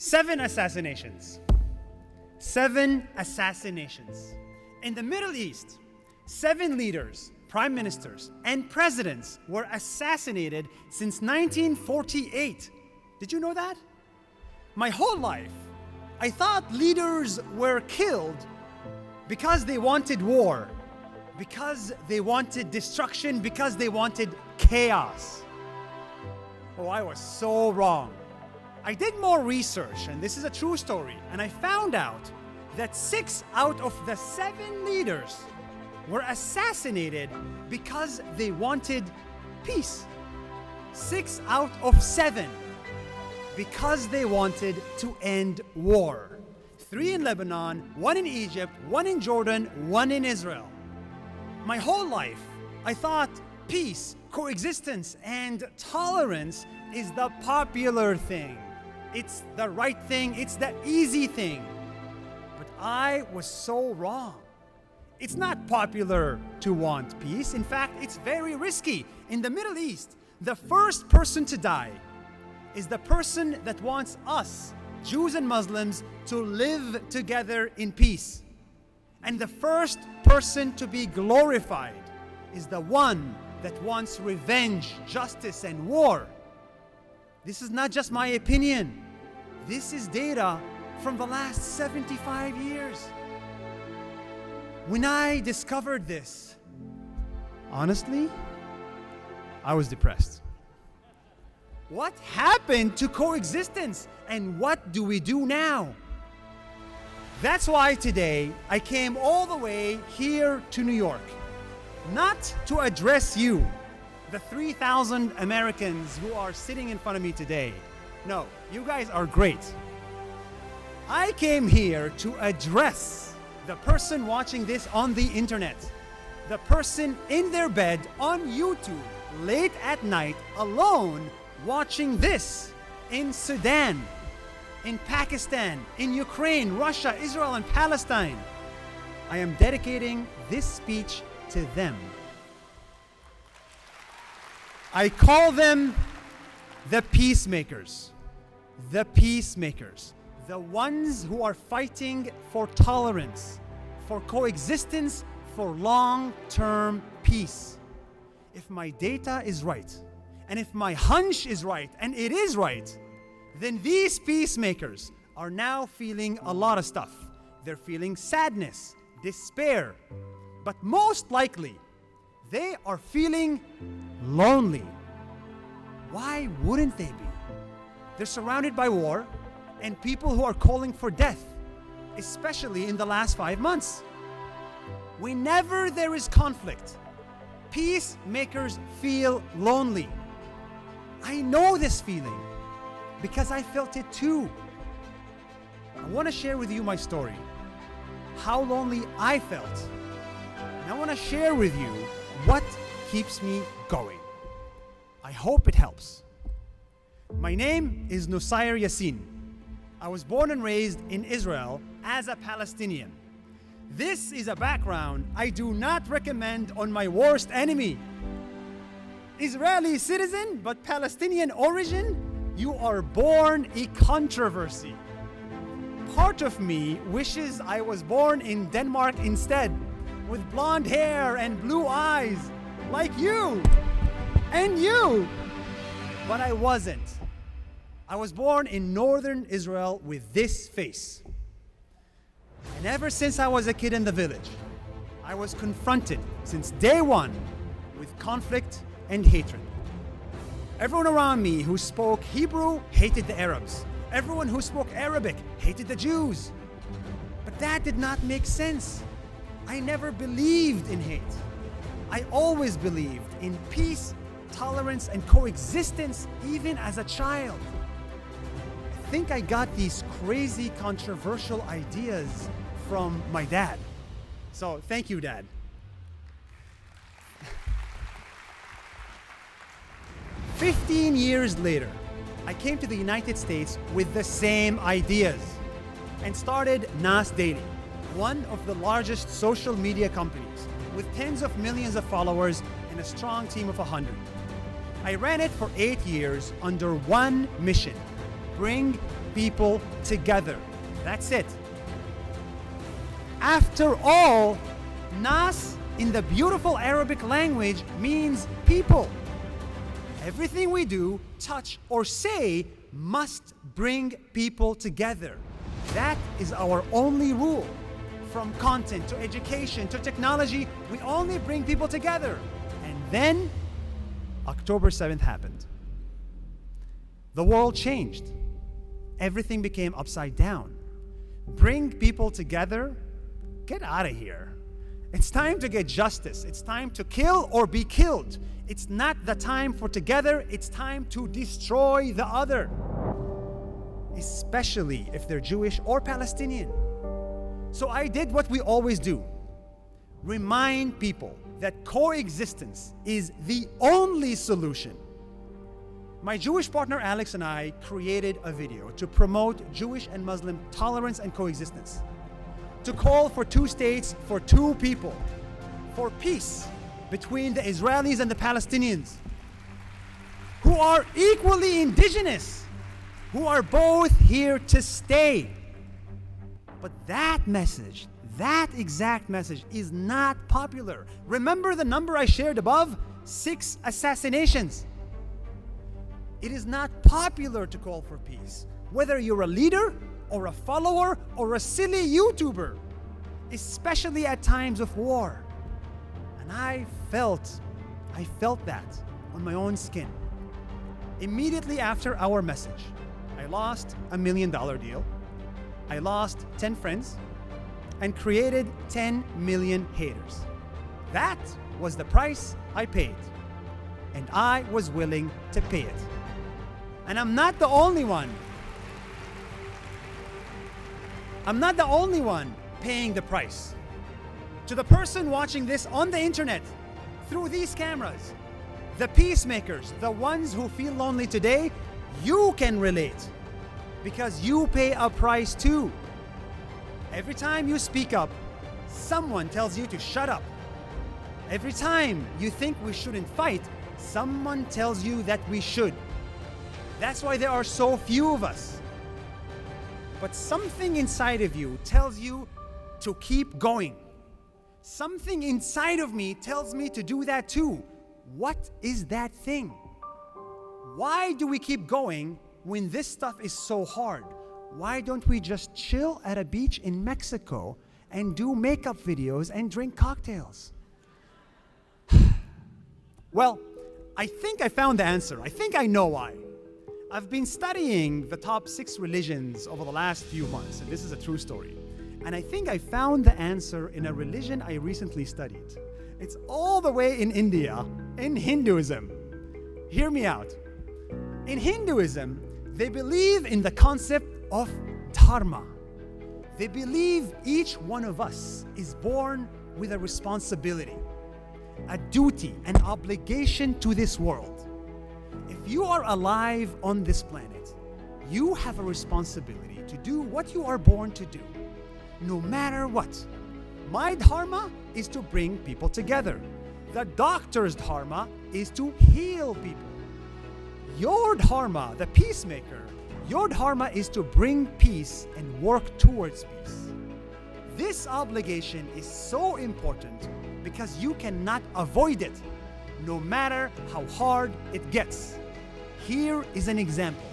7 assassinations. 7 assassinations. In the Middle East, 7 leaders, prime ministers, and presidents were assassinated since 1948. Did you know that? My whole life, I thought leaders were killed because they wanted war, because they wanted destruction, because they wanted chaos. Oh, I was so wrong. I did more research, and this is a true story, and I found out that 6 out of the 7 leaders were assassinated because they wanted peace. 6 out of 7 because they wanted to end war. 3 in Lebanon, 1 in Egypt, 1 in Jordan, 1 in Israel. My whole life, I thought peace, coexistence, and tolerance is the popular thing. It's the right thing, it's the easy thing. But I was so wrong. It's not popular to want peace. In fact, it's very risky. In the Middle East, the first person to die is the person that wants us, Jews and Muslims, to live together in peace. And the first person to be glorified is the one that wants revenge, justice, and war. This is not just my opinion. This is data from the last 75 years. When I discovered this, honestly, I was depressed. What happened to coexistence, and what do we do now? That's why today I came all the way here to New York, not to address you, the 3,000 Americans who are sitting in front of me today. No, you guys are great. I came here to address the person watching this on the internet, the person in their bed on YouTube late at night alone watching this in Sudan, in Pakistan, in Ukraine, Russia, Israel, and Palestine. I am dedicating this speech to them. I call them the peacemakers. The peacemakers. The ones who are fighting for tolerance, for coexistence, for long-term peace. If my data is right, and if my hunch is right, and it is right, then these peacemakers are now feeling a lot of stuff. They're feeling sadness, despair, but most likely, they are feeling lonely. Why wouldn't they be? They're surrounded by war and people who are calling for death, especially in the last 5 months. Whenever there is conflict, peacemakers feel lonely. I know this feeling because I felt it too. I want to share with you my story, how lonely I felt. And I want to share with you what keeps me going. I hope it helps. My name is Nuseir Yassin. I was born and raised in Israel as a Palestinian. This is a background I do not recommend on my worst enemy. Israeli citizen, but Palestinian origin? You are born a controversy. Part of me wishes I was born in Denmark instead, with blonde hair and blue eyes, like you and you. But I wasn't. I was born in northern Israel with this face. And ever since I was a kid in the village, I was confronted since day one with conflict and hatred. Everyone around me who spoke Hebrew hated the Arabs. Everyone who spoke Arabic hated the Jews. But that did not make sense. I never believed in hate. I always believed in peace, tolerance, and coexistence, even as a child. I think I got these crazy, controversial ideas from my dad. So thank you, Dad. 15 years later, I came to the United States with the same ideas and started Nas Daily, one of the largest social media companies with tens of millions of followers and a strong team of 100. I ran it for 8 years under one mission: bring people together. That's it. After all, Nas in the beautiful Arabic language means people. Everything we do, touch, or say must bring people together. That is our only rule. From content to education to technology, we only bring people together. And then October 7th happened. The world changed. Everything became upside down. Bring people together? Get out of here. It's time to get justice. It's time to kill or be killed. It's not the time for together. It's time to destroy the other, especially if they're Jewish or Palestinian. So I did what we always do. Remind people that coexistence is the only solution. My Jewish partner Alex and I created a video to promote Jewish and Muslim tolerance and coexistence, to call for two states for two people, for peace between the Israelis and the Palestinians, who are equally indigenous, who are both here to stay. But that message, that exact message is not popular. Remember the number I shared above? 6 assassinations. It is not popular to call for peace, whether you're a leader or a follower or a silly YouTuber, especially at times of war. And I felt that on my own skin. Immediately after our message, I lost $1 million deal. I lost 10 friends and created 10 million haters. That was the price I paid, and I was willing to pay it. And I'm not the only one. I'm not the only one paying the price. To the person watching this on the internet, through these cameras, the peacemakers, the ones who feel lonely today, you can relate because you pay a price too. Every time you speak up, someone tells you to shut up. Every time you think we shouldn't fight, someone tells you that we should. That's why there are so few of us. But something inside of you tells you to keep going. Something inside of me tells me to do that too. What is that thing? Why do we keep going when this stuff is so hard? Why don't we just chill at a beach in Mexico and do makeup videos and drink cocktails? Well, I think I found the answer. I think I know why. I've been studying the top 6 religions over the last few months, and this is a true story. And I think I found the answer in a religion I recently studied. It's all the way in India, in Hinduism. Hear me out. In Hinduism, they believe in the concept of dharma. They believe each one of us is born with a responsibility, a duty, an obligation to this world. If you are alive on this planet, you have a responsibility to do what you are born to do, no matter what. My dharma is to bring people together. The doctor's dharma is to heal people. Your dharma, the peacemaker, your dharma is to bring peace and work towards peace. This obligation is so important because you cannot avoid it, no matter how hard it gets. Here is an example.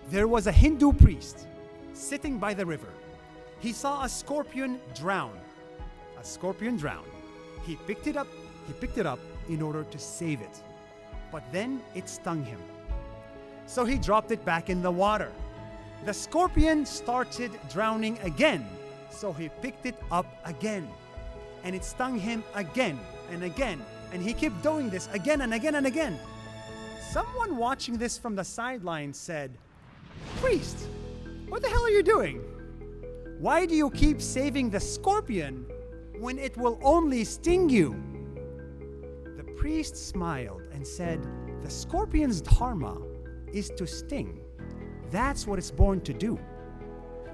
There was a Hindu priest sitting by the river. He saw a scorpion drown. A scorpion drown. He picked it up in order to save it. But then it stung him. So he dropped it back in the water. The scorpion started drowning again. So he picked it up again. And it stung him again and again. And he kept doing this again and again and again. Someone watching this from the sideline said, "Priest, what the hell are you doing? Why do you keep saving the scorpion when it will only sting you?" The priest smiled and said, "The scorpion's dharma is to sting. That's what it's born to do.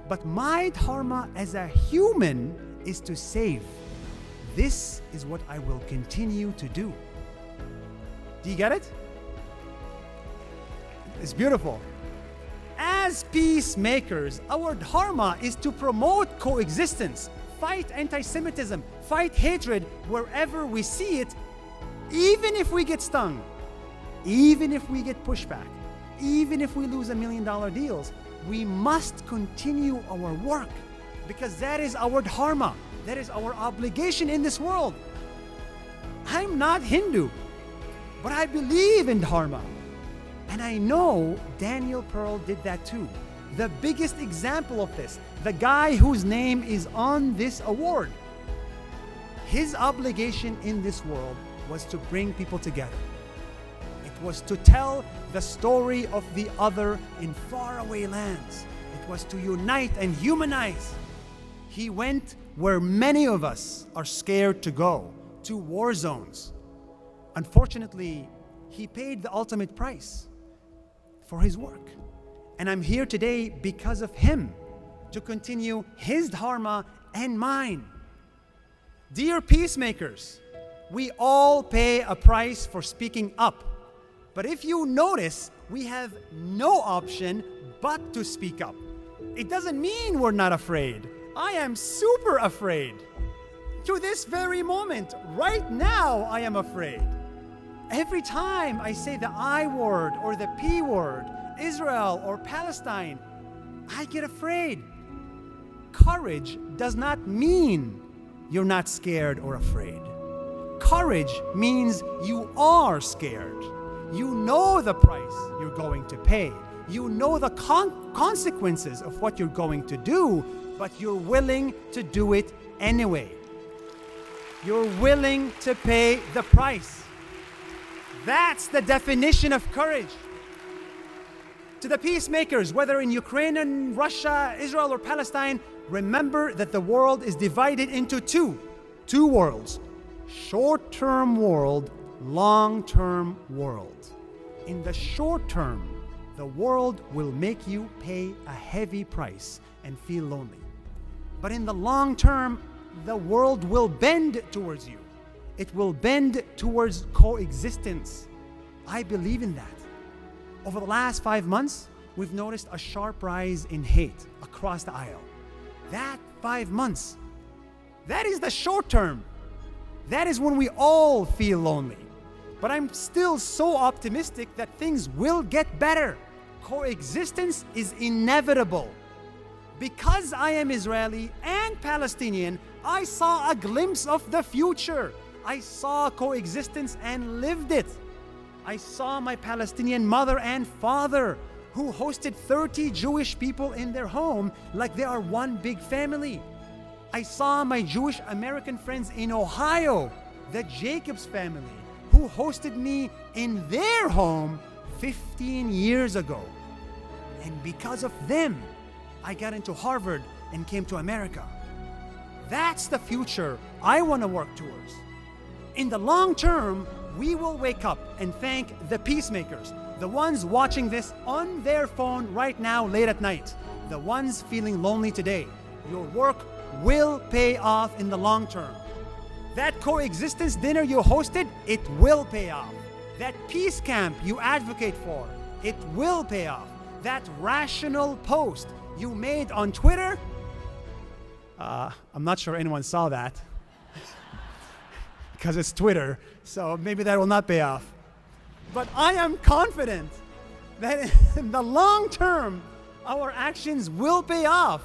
But my dharma as a human is to save. This is what I will continue to do." Do you get it? It's beautiful. As as peacemakers, our dharma is to promote coexistence, fight anti-Semitism, fight hatred wherever we see it, even if we get stung, even if we get pushback, even if we lose $1 million deals. We must continue our work because that is our dharma. That is our obligation in this world. I'm not Hindu, but I believe in dharma. And I know Daniel Pearl did that too. The biggest example of this, the guy whose name is on this award. His obligation in this world was to bring people together. It was to tell the story of the other in faraway lands. It was to unite and humanize. He went where many of us are scared to go, to war zones. Unfortunately, he paid the ultimate price for his work. And I'm here today because of him, to continue his dharma and mine. Dear peacemakers, we all pay a price for speaking up. But if you notice, we have no option but to speak up. It doesn't mean we're not afraid. I am super afraid. To this very moment, right now, I am afraid. Every time I say the I word or the P word, Israel or Palestine, I get afraid. Courage does not mean you're not scared or afraid. Courage means you are scared. You know the price you're going to pay. You know the consequences of what you're going to do, but you're willing to do it anyway. You're willing to pay the price. That's the definition of courage. To the peacemakers, whether in Ukraine and Russia, Israel or Palestine, remember that the world is divided into two worlds. Short-term world, long-term world. In the short term, the world will make you pay a heavy price and feel lonely. But in the long term, the world will bend towards you. It will bend towards coexistence. I believe in that. Over the last 5 months, we've noticed a sharp rise in hate across the aisle. That 5 months, that is the short term. That is when we all feel lonely. But I'm still so optimistic that things will get better. Coexistence is inevitable. Because I am Israeli and Palestinian, I saw a glimpse of the future. I saw coexistence and lived it. I saw my Palestinian mother and father who hosted 30 Jewish people in their home like they are one big family. I saw my Jewish American friends in Ohio, the Jacobs family, who hosted me in their home 15 years ago. And because of them, I got into Harvard and came to America. That's the future I want to work towards. In the long term, we will wake up and thank the peacemakers, the ones watching this on their phone right now late at night, the ones feeling lonely today. Your work will pay off in the long term. That coexistence dinner you hosted, it will pay off. That peace camp you advocate for, it will pay off. That rational post you made on Twitter, I'm not sure anyone saw that because it's Twitter, so maybe that will not pay off. But I am confident that in the long term, our actions will pay off.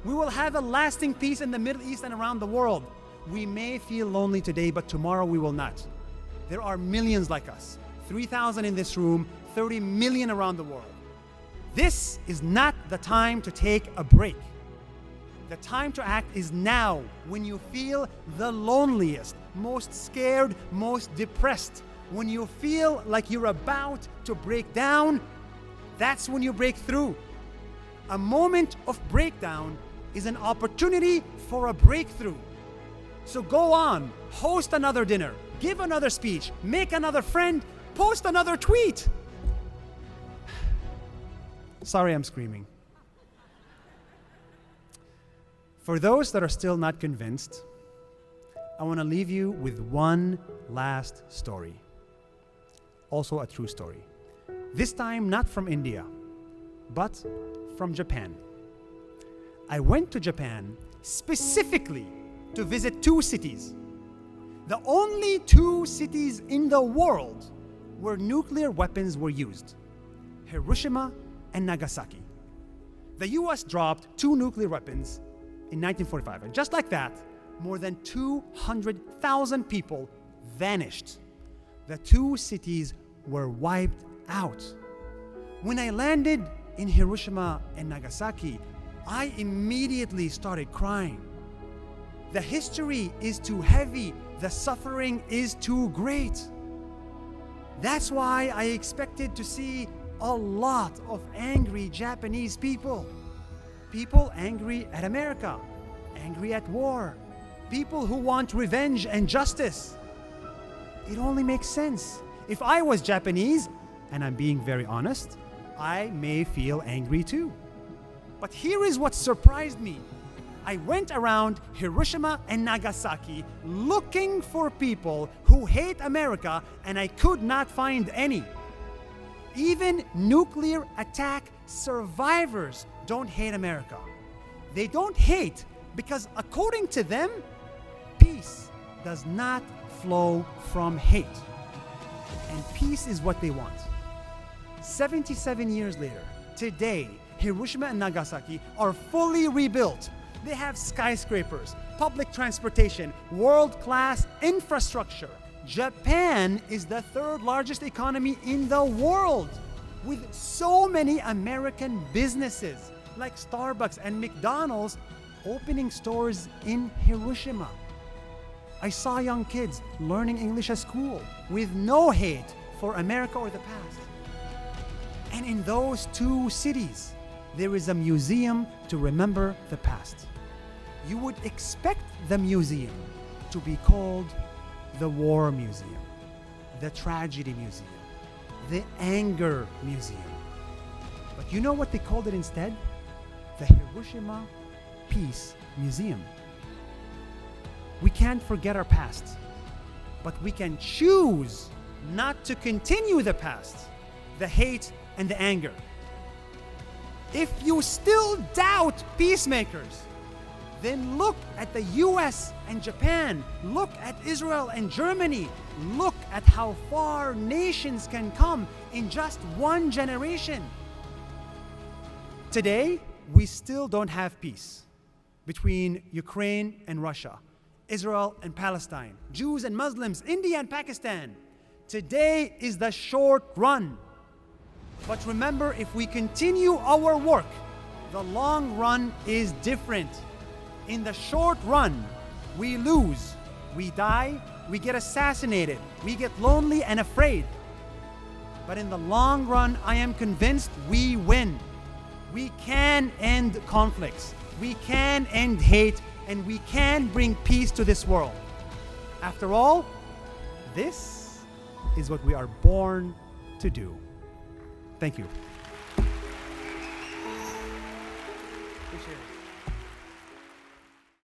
We will have a lasting peace in the Middle East and around the world. We may feel lonely today, but tomorrow we will not. There are millions like us, 3,000 in this room, 30 million around the world. This is not the time to take a break. The time to act is now, when you feel the loneliest, most scared, most depressed. When you feel like you're about to break down, that's when you break through. A moment of breakdown is an opportunity for a breakthrough. So go on, host another dinner, give another speech, make another friend, post another tweet. Sorry, I'm screaming. For those that are still not convinced, I want to leave you with one last story. Also a true story. This time not from India, but from Japan. I went to Japan specifically to visit two cities. The only two cities in the world where nuclear weapons were used: Hiroshima and Nagasaki. The US dropped two nuclear weapons in 1945, and just like that, more than 200,000 people vanished. The two cities were wiped out. When I landed in Hiroshima and Nagasaki, I immediately started crying. The history is too heavy. The suffering is too great. That's why I expected to see a lot of angry Japanese people. People angry at America, angry at war, people who want revenge and justice. It only makes sense. If I was Japanese, and I'm being very honest, I may feel angry too. But here is what surprised me. I went around Hiroshima and Nagasaki looking for people who hate America, and I could not find any. Even nuclear attack survivors don't hate America. They don't hate because, according to them, peace does not flow from hate. And peace is what they want. 77 years later, today, Hiroshima and Nagasaki are fully rebuilt. They have skyscrapers, public transportation, world-class infrastructure. Japan is the third largest economy in the world, with so many American businesses like Starbucks and McDonald's opening stores in Hiroshima. I saw young kids learning English at school with no hate for America or the past. And in those two cities, there is a museum to remember the past. You would expect the museum to be called the War Museum, the Tragedy Museum, the Anger Museum. But you know what they called it instead? The Hiroshima Peace Museum. We can't forget our past, but we can choose not to continue the past, the hate and the anger. If you still doubt peacemakers, then look at the US and Japan, look at Israel and Germany, look at how far nations can come in just one generation. Today, we still don't have peace between Ukraine and Russia, Israel and Palestine, Jews and Muslims, India and Pakistan. Today is the short run. But remember, if we continue our work, the long run is different. In the short run, we lose, we die, we get assassinated, we get lonely and afraid. But in the long run, I am convinced we win. We can end conflicts, we can end hate, and we can bring peace to this world. After all, this is what we are born to do. Thank you. Appreciate it.